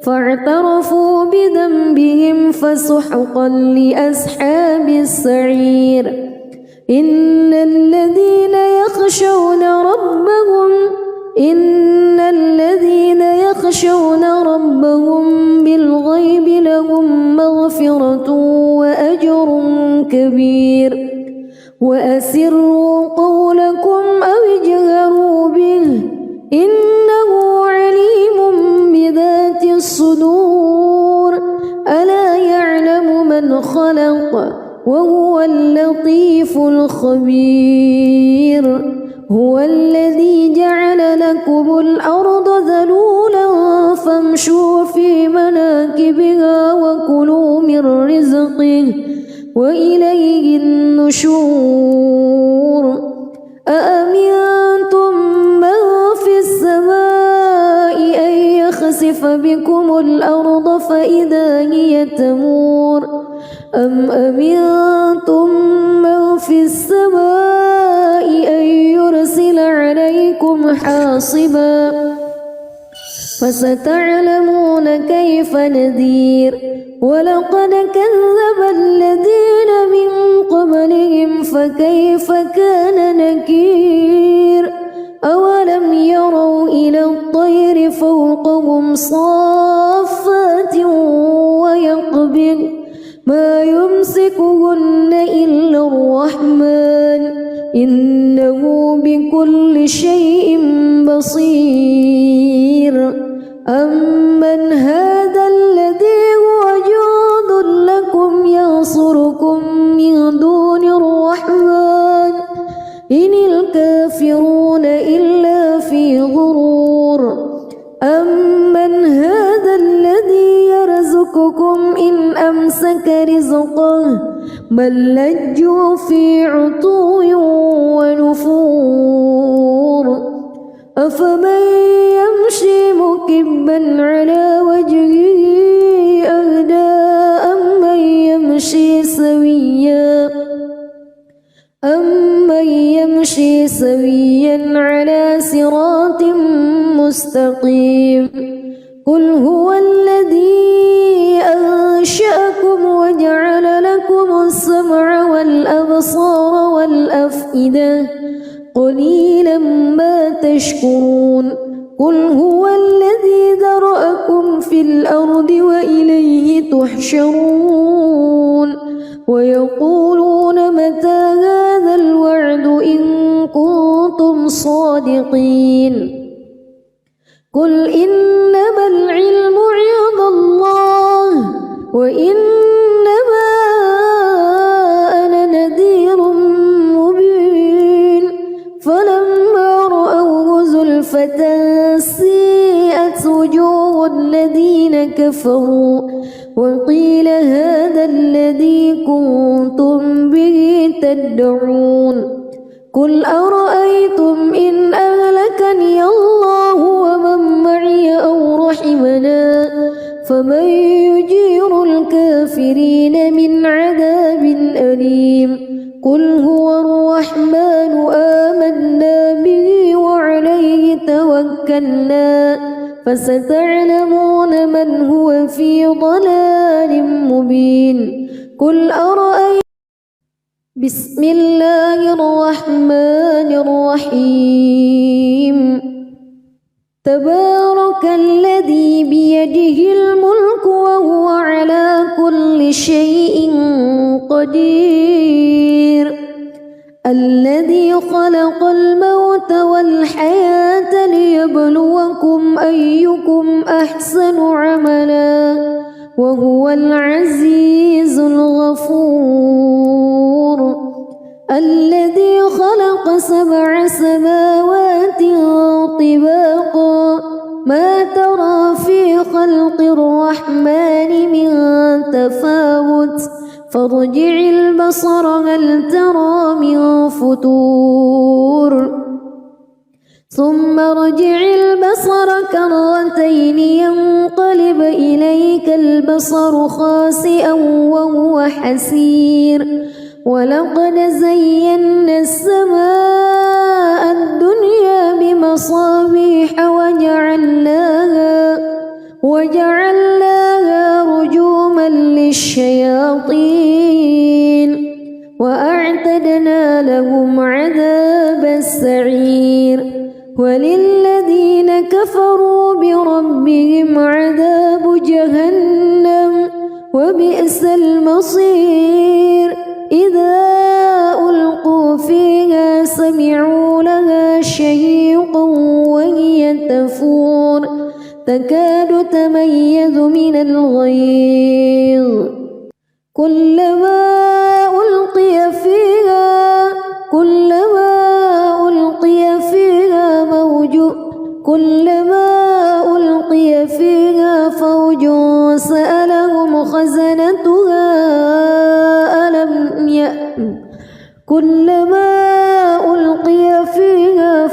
فاعترفوا بذنبهم فسحقا لأصحاب السعير إن الذين يخشون ربهم بالغيب لهم مغفرة وأجر كبير وأسروا قولكم أو اجهروا به إنه عليم بذات الصدور ألا يعلم من خلق وهو اللطيف الخبير هو الذي جعل لكم الأرض ذلولا فامشوا في مناكبها وكلوا من رزقه وإليه النشور أأمنتم من في السماء أن يخسف بكم الأرض فإذا هي تمور أم أمنتم من في السماء أن يرسل عليكم حاصبا فستعلمون كيف نذير ولقد كذب الذين من قبلهم فكيف كان نكير أولم يروا إلى الطير فوقهم صافات ويقبض ما يمسكهن إلا الرحمن إنه بكل شيء بصير أمن هذا الذي هو جند لكم ينصركم من دون الرحمن إن الكافرون إلا في غرور أمن هذا الذي يرزقكم إن أمسك رزقه بل لجوا في عتو ونفور أفمن يمشي مكبا على وجهه أهدى أمن يمشي سويا على صراط مستقيم قل هو الذي أنشأكم وجعل لكم السمع والأبصار والأفئدة قليلا ما تشكرون قل هو الذي ذرأكم في الأرض وإليه تحشرون ويقولون متى هذا الوعد إن كنتم صادقين قل إنما العلم عند الله وإنما أنا نذير مبين فلما رأوه زلفة سيئت وجوه الذين كفروا وقيل هذا الذي كنتم به تدعون قل أرأيتم إن أهلكني الله ومن معي أو رحمنا فمن يجير الكافرين من عذاب أليم قل هو الرحمن آمنا به وعليه توكلنا فستعلمون من هو في ضلال مبين قل أرأيتم بسم الله الرحمن الرحيم تبارك الذي بيده الملك وهو على كل شيء قدير الذي خلق الموت والحياة ليبلوكم أيكم أحسن عملا وهو العزيز الغفور الذي خلق 7 سماوات طباقا ما ترى في خلق الرحمن من تفاوت فارجع البصر هل ترى من فتور ثم ارجع البصر كرتين ينقلب إليك البصر خاسئا وهو حسير ولقد زينا السماء الدنيا بمصابيح وجعلناها الشياطين وأعتدنا لهم عذاب السعير وللذين كفروا بربهم عذاب جهنم وبئس المصير إذا ألقوا فيها سمعوا لها شهيقا وهي تفور تكاد تميز من الغيظ كلما ألقي فيها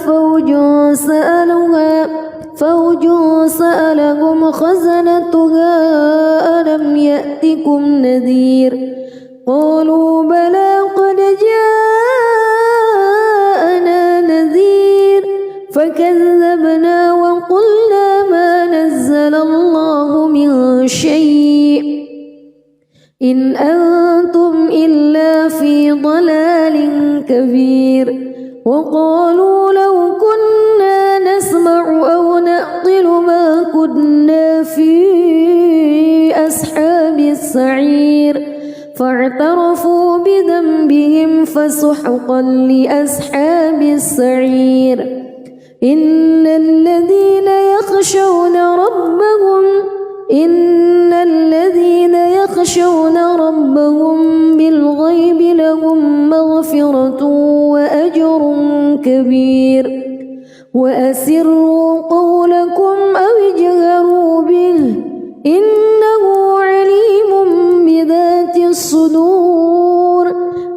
فوج سألهم خزنتها ألم يأتكم نذير قالوا بلى قد جاءنا نذير فكذبنا وقلنا ما نزل الله من شيء إن أنتم إلا في ضلال كبير وقالوا لو كنا نسمع أو نعقل ما كنا في أصحاب السعير فاعترفوا بذنبهم فسحقا لأصحاب السعير إن الذين يخشون ربهم بالغيب لهم مغفرة وأجر كبير وأسروا قولكم أو اجهروا به إنه عليم بذات الصدور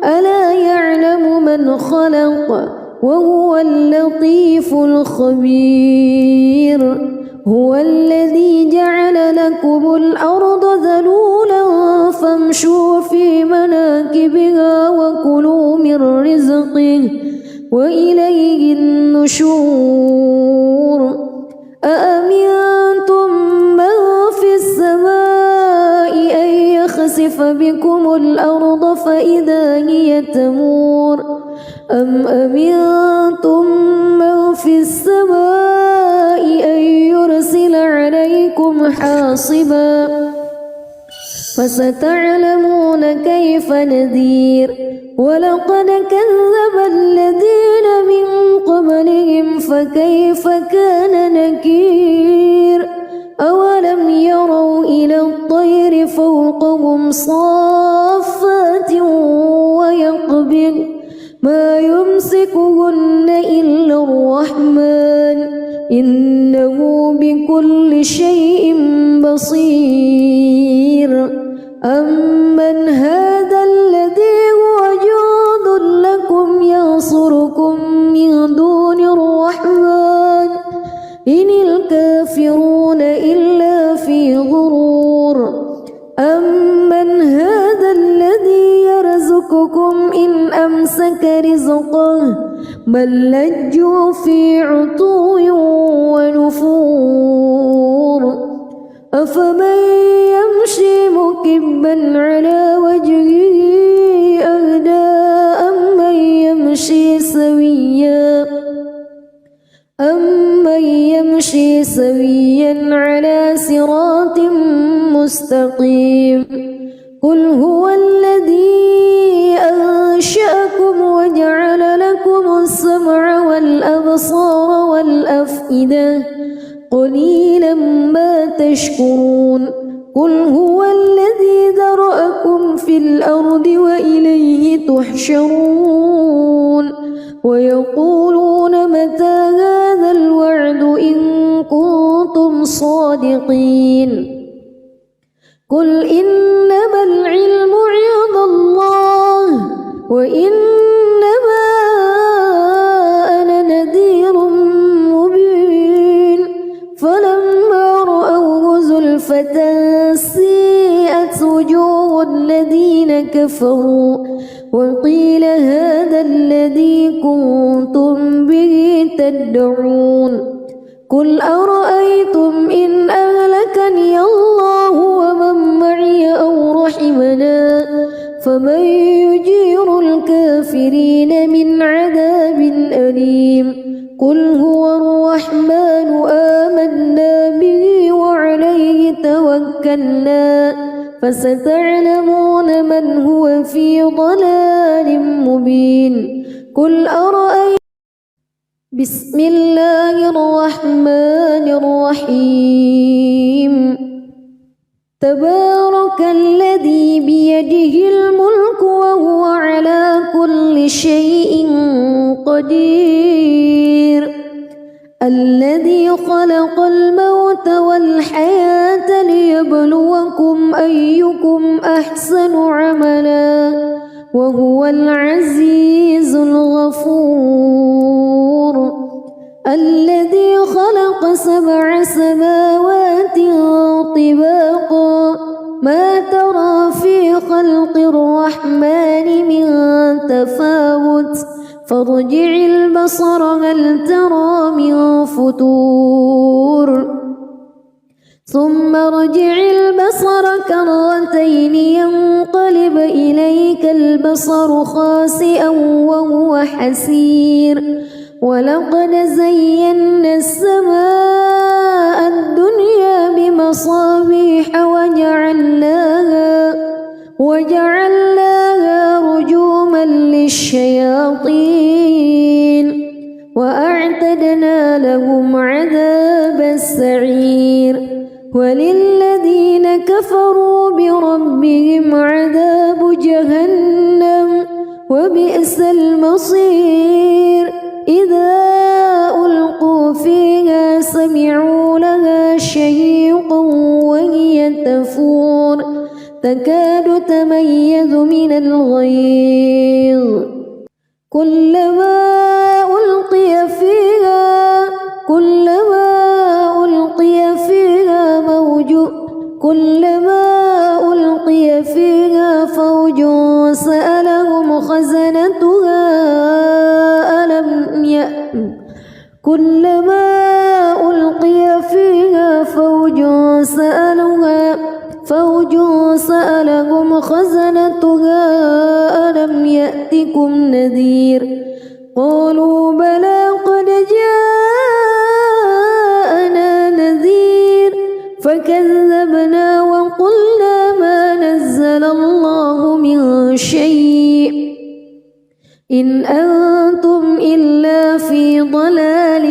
ألا يعلم من خلق وهو اللطيف الخبير هو الذي جعل لكم الأرض ذلولا فامشوا في مناكبها وكلوا من رزقه وإليه النشور أأمنتم من في السماء أن يخسف بكم الأرض فإذا هي تمور أم أمنتم من في السماء أن يرسل عليكم حاصبا فستعلمون كيف نذير ولقد كذب الذين من قبلهم فكيف كان نكير أولم يروا إلى الطير فوقهم صافات ويقبض ما يمسكهن إلا الرحمن إنه بكل شيء بصير أمن هذا الذي هو جند لكم ينصركم من دون الرحمن إن الكافرون إلا في غرور أمن هذا الذي يرزقكم إن أمسك رزقه بل لجوا في عتو ونفور أفمن يمشي مكبا على وجهه أهدى أمن يمشي سويا على صراط مستقيم قل هو الذي أنشأكم وجعل لكم السمع والأبصار والأفئدة قليلا ما تشكرون قل هو الذي ذرأكم في الأرض وإليه تحشرون ويقولون متى هذا الوعد إن كنتم صادقين قل إنما العلم عند الله وإنما أنا نذير مبين فلما رأوه زلفة سيئت وجوه الذين كفروا وقيل هذا الذي كنتم به تدعون قل أرأيتم إن أهلكني الله ومن معي أو رحمنا فمن يجير الكافرين من عذاب أليم قل هو الرحمن آمنا به وعليه توكلنا فستعلمون من هو في ضلال مبين قل أرأيتم بسم الله الرحمن الرحيم تبارك الذي بيده الملك وهو على كل شيء قدير الذي خلق الموت والحياة ليبلوكم أيكم أحسن عملا وهو العزيز الغفور الذي خلق 7 سماوات طباقا ما ترى في خلق الرحمن من تفاوت فارجع البصر هل ترى من فتور ثم ارجع البصر كرتين ينقلب إليك البصر خاسئا وهو حسير ولقد زينا السماء الدنيا بمصابيح وجعلناها رجوما للشياطين وأعتدنا لهم عذاب السعير وللذين كفروا بربهم عذاب جهنم وبئس المصير إذا ألقوا فيها سمعوا لها شهيقا وهي تفور تكاد تميز من الغيظ كلما ألقي فيها فوج سألهم خزنتها كلما ألقي فيها فوج سألهم خزنتها ألم يأتكم نذير قالوا بلى قد جاءنا نذير فكذبنا وقلنا ما نزل الله من شيء إن أنتم إلا في ضلال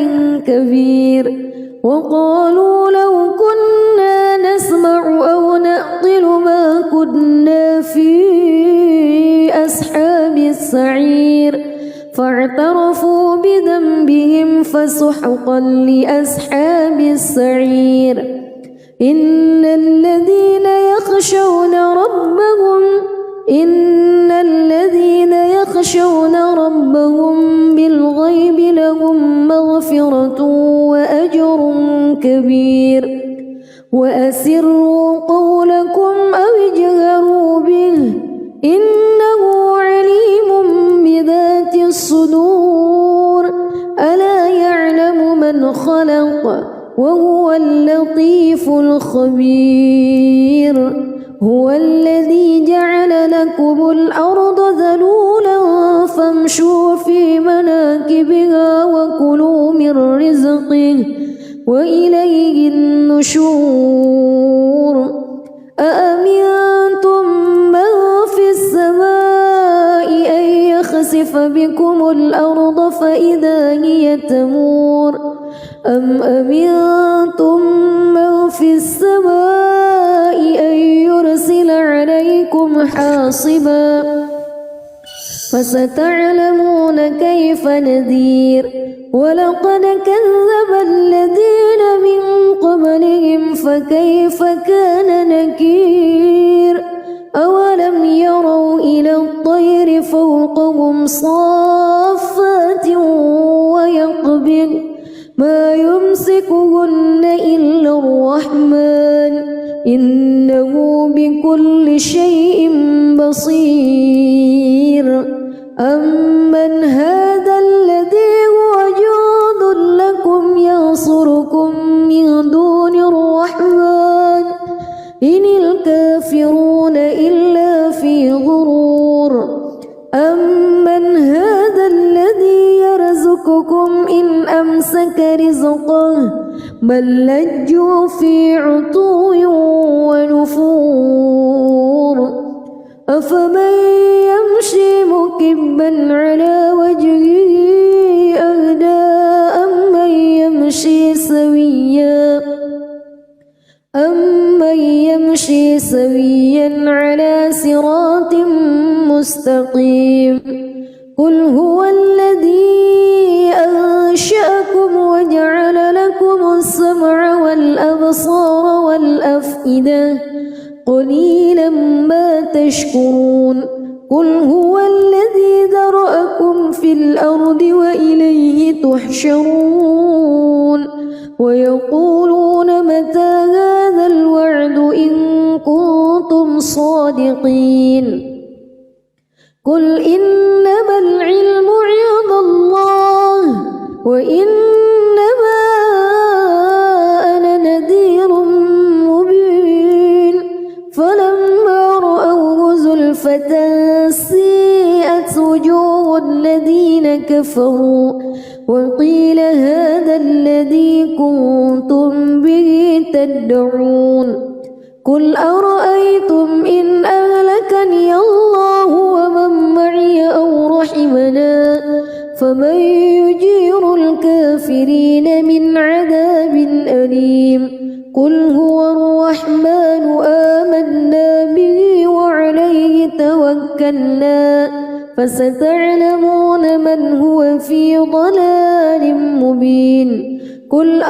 كبير وقالوا لو كنا نسمع أو نعقل ما كنا في أصحاب السعير فاعترفوا بذنبهم فسحقا لأصحاب السعير إن الذين يخشون ربهم بالغيب لهم مغفرة وأجر كبير وأسروا قولكم أو اجهروا به إنه عليم بذات الصدور ألا يعلم من خلق وهو اللطيف الخبير هو الذي جعل لكم الأرض ذلولا فامشوا في مناكبها وكلوا من رزقه وإليه النشور أأمنتم من في السماء أن يخسف بكم الأرض فإذا هي تمور أم أمنتم من في السماء أن يرسل عليكم حاصبا فستعلمون كيف نذير ولقد كذب الذين من قبلهم فكيف كان نكير أولم يروا إلى الطير فوقهم صافات ويقبض ما يمسكهن إلا الرحمن إنه بكل شيء بصير أمن هذا الذي هو جند لكم ينصركم من دون الرحمن إن الكافرون في غرور أمن هذا الذي يرزقكم إن أمسك رزقه بل لجوا في عتو ونفور أفمن يمشي مكبا على وجهه أهدى أمن يمشي سويا على صراط مستقيم قل هو الذي أنشأكم وجعل لكم السمع والأبصار والأفئدة قليلا ما تشكرون قل هو الذي ذرأكم في الأرض وإليه تحشرون ويقولون متى هذا الوعد إن كنتم صادقين قل إنما العلم عند الله وإنما أنا نذير مبين فلما رأوه زلفة سيئت وجوه الذين كفروا وقيل هذا الذي كنتم به تدعون قل أرأيتم إن أهلكني الله ومن معي أو رحمنا فمن يجير الكافرين من عذاب أليم قل هو الرحمن آمنا به وعليه توكلنا فستعلمون من هو في ضلال مبين قل